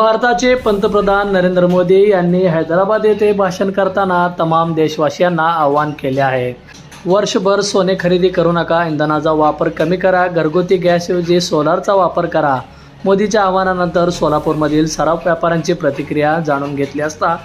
भारताचे पंतप्रधान नरेंद्र मोदी यांनी हैदराबाद येथे भाषण करताना तमाम देशवासियांना आवाहन केले आहे. वर्षभर सोने खरेदी करू नका, इंधनाचा वापर कमी करा, घरगुती गॅसऐवजी सोलारचा वापर करा. मोदीच्या आवाहनानंतर सोलापूरमधील सराफ व्यापाऱ्यांची प्रतिक्रिया जाणून घेतली असता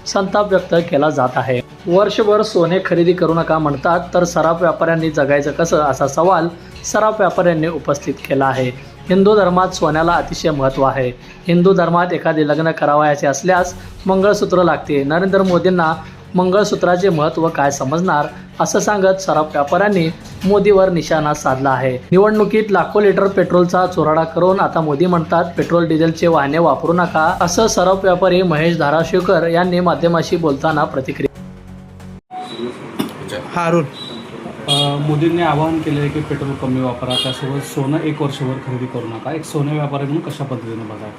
संताप व्यक्त केला जात आहे. वर्षभर सोने खरेदी करू नका म्हणतात, तर सराफ व्यापाऱ्यांनी जगायचं कसं, असा सवाल सराफ व्यापाऱ्यांनी उपस्थित केला आहे. हिंदू धर्मात सोन्याला अतिशय महत्त्व आहे. हिंदू धर्मात एखादे लग्न करावयाचे असल्यास मंगळसूत्र लागते. नरेंद्र मोदींना मंगळसूत्राचे महत्त्व काय समजणार, असं सांगत सराफ व्यापाऱ्यांनी मोदीवर निशाणा साधला आहे. निवडणुकीत लाखो लिटर पेट्रोलचा चुराडा करून आता मोदी म्हणतात पेट्रोल डिझेलचे वाहने वापरू नका, असं सराफ व्यापारी महेश धाराशिवकर यांनी माध्यमाशी बोलताना प्रतिक्रिया. हारून मोदींनी आवाहन केले आहे की पेट्रोल कमी वापरा, त्यासोबत सोनं 1 वर्षभर खरेदी करू नका. एक सोने व्यापारी म्हणून कशा पद्धतीने बघा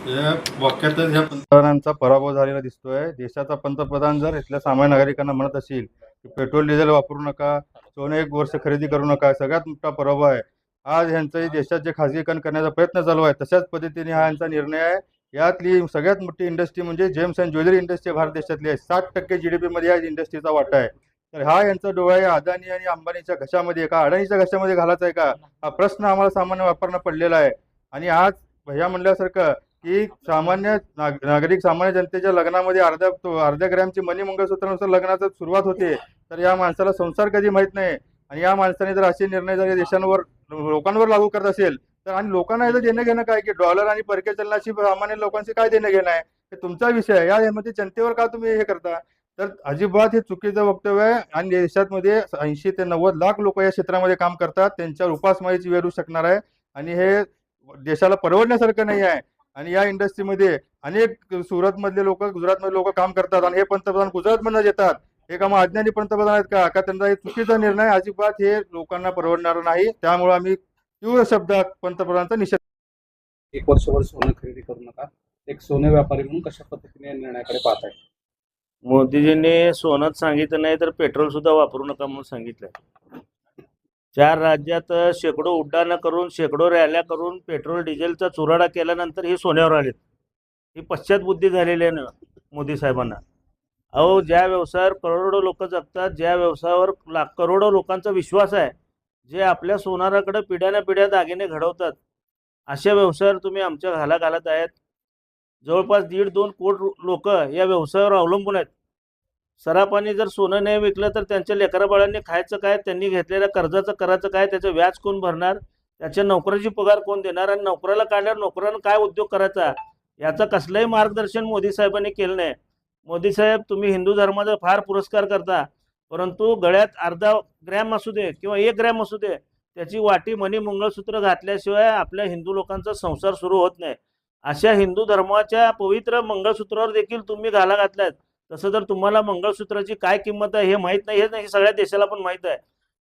या वाक्यातच ह्या पंतप्रधानांचा पराभव झालेला दिसतोय. देशाचा पंतप्रधान जर इथल्या सामान्य नागरिकांना म्हणत असेल की पेट्रोल डिझेल वापरू नका, सोने 1 वर्ष खरेदी करू नका, सगळ्यात मोठा पराभव आहे. आज ह्यांचाही देशात जे खाजगीकरण करण्याचा प्रयत्न चालू आहे, तशाच पद्धतीने हा यांचा निर्णय आहे. यातली सगळ्यात मोठी इंडस्ट्री म्हणजे gems and jewellery industry Bharat देशातली आहे. 60% GDP मध्ये या इंडस्ट्रीचा वाटा आहे. तर हा यांचा डोळा आहे अदानी आणि अंबानीच्या घशामध्ये का अडानीच्या घशामध्ये घालायचा आहे का, हा प्रश्न आम्हाला सामान्य वापरणं पडलेला आहे. आणि आज भैया म्हणल्यासारखं की सामान्य नागरिक सामान्य जनतेच्या लग्नामध्ये अर्ध्या ग्रॅमची मनी मंगळसूत्रानुसार लग्नाची सुरुवात होते. तर या माणसाला संसार कधी माहीत नाही. आणि या माणसाने जर असे निर्णय जर देशांवर लोकांवर लागू करत असेल तर, आणि लोकांना याचं देणं घेणं काय की डॉलर आणि परकीय चलनाची सामान्य लोकांची काय देणं घेणं आहे, हे तुमचा विषय आहे. यामध्ये जनतेवर का तुम्ही हे करता, तर अजिबात हे चुकीचं वक्तव्य आहे. आणि देशामध्ये 80 ते 90 लाख लोक या क्षेत्रामध्ये काम करतात, त्यांच्यावर उपासमारीची वेळ येऊ शकणार आहे. आणि हे देशाला परवडण्यासारखं नाही आहे. आणि या इंडस्ट्रीमध्ये अनेक सुरतमधले लोक, गुजरातमधले लोक काम करतात, आणि हे पंतप्रधान गुजरातमधून येतात. हे का मग अज्ञानी पंतप्रधान आहेत का त्यांचा हे चुकीचा निर्णय अजिबात हे लोकांना परवडणार नाही. त्यामुळे आम्ही तीव्र शब्दात पंतप्रधानांचा निषेध. 1 वर्षभर सोनं खरेदी करू नका, एक सोने व्यापारी म्हणून कशा पद्धतीने या निर्णयाकडे पाहत आहे? मोदीजींनी सोनंच सांगितलं नाही तर पेट्रोल सुद्धा वापरू नका म्हणून सांगितलंय. 4 राज्यात शेकडो उड्डाणं करून, शेकडो रॅल्या करून पेट्रोल डिझेलचा चुराडा केल्यानंतर ही सोन्यावर आलेत. ही पश्चात बुद्धी झालेली आहे ना मोदी साहेबांना. अहो, ज्या व्यवसायावर करोडो लोक जगतात, ज्या व्यवसायावर करोडो लोकांचा विश्वास आहे, जे आपल्या सोनाराकडे पिढ्यानपिढ्या दागिने घडवतात, अशा व्यवसायावर तुम्ही आमच्या घाला घालत आहेत. जवळपास 1.5-2 कोटी लोक या व्यवसायावर अवलंबून आहेत. सराफांनी जर सोनं नाही विकलं तर त्यांच्या लेकराबाळांनी खायचं काय, त्यांनी घेतलेल्या कर्जाचं करायचं काय, त्याचं व्याज कोण भरणार, त्याच्या नोकराची पगार कोण देणार, आणि नोकराला काढल्यावर नोकरानं काय उद्योग करायचा, याचं कसलंही मार्गदर्शन मोदी साहेबांनी केलं नाही. मोदी साहेब, तुम्ही हिंदू धर्माचा फार पुरस्कार करता, परंतु गळ्यात अर्धा ग्रॅम असू दे किंवा 1 ग्रॅम असू दे, त्याची वाटी मणी मंगळसूत्र घातल्याशिवाय आपल्या हिंदू लोकांचा संसार सुरू होत नाही. अशा हिंदू धर्माच्या पवित्र मंगळसूत्रावर देखील तुम्ही घाला घातल्यात. तसं जर तुम्हाला मंगळसूत्राची काय किंमत आहे हे माहीत नाही, हे नाही सगळ्या देशाला पण माहीत आहे.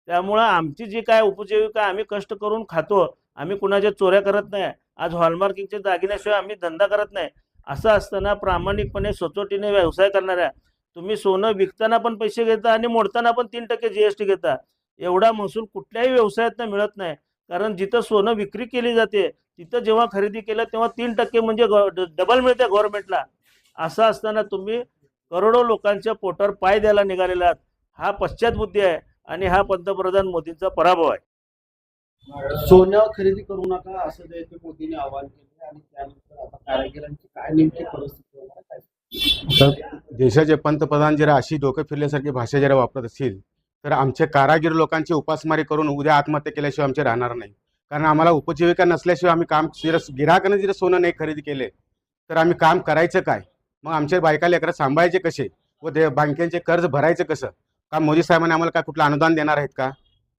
त्यामुळं आमची जी काय उपजीविका आम्ही कष्ट करून खातो, आम्ही कुणाच्या चोऱ्या करत नाही. आज हॉलमार्किंगचे दागिन्याशिवाय आम्ही धंदा करत नाही. असं असताना प्रामाणिकपणे सचोटीने व्यवसाय करणाऱ्या तुम्ही सोनं विकताना पण पैसे घेता आणि मोडताना पण 3% GST घेता. एवढा महसूल कुठल्याही व्यवसायातनं मिळत नाही. कारण जिथं सोनं विक्री केली जाते तिथं जेव्हा खरेदी केलं तेव्हा 3% म्हणजे डबल मिळते गव्हर्नमेंटला. असं असताना तुम्ही करोडो लोकांच्या पोटावर पाय द्यायला निघालेला आहात. हा पश्चात बुद्धी आहे आणि हा पंतप्रधान मोदींचा पराभव आहे. सोनं खरेदी करू नका असं ते मोदींनी आवाहन केले. आणि त्यानंतर आता कारागिरांची काय नेमकी परिस्थिती होणार काय? तर देशाचे पंतप्रधान जरा अशी डोकं फिरल्यासारखी भाषा जरा वापरत असतील तर आमचे कारागीर लोकांची उपासमारी करून उद्या आत्महत्या केल्याशिवाय आमचे राहणार नाही. कारण आम्हाला उपजीविका नसल्याशिवाय आम्ही काम गिराकाने जर सोनं नाही खरेदी केले तर आम्ही काम करायचं काय, मग आमच्या बायका लेकरं सांभाळायचे कसे, व बँकेचे कर्ज भरायचं कसं? का मोदी साहेबांनी आम्हाला काय कुठलं अनुदान देणार आहेत का?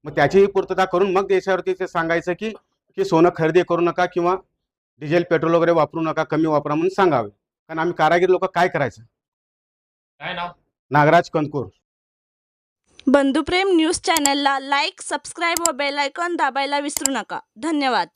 मग त्याचीही पूर्तता करून मग देशावरती ते सांगायचं की सोनं खरेदी करू नका किंवा डिझेल पेट्रोल वगैरे वापरू नका, कमी वापरा म्हणून सांगावे. कारण आम्ही कारागीर लोक काय करायचं? काय नाव? नागराज कंदकूर. बंधुप्रेम न्यूज चॅनलला लाईक, सबस्क्राईब व बेल आयकॉन दाबायला विसरू नका. धन्यवाद.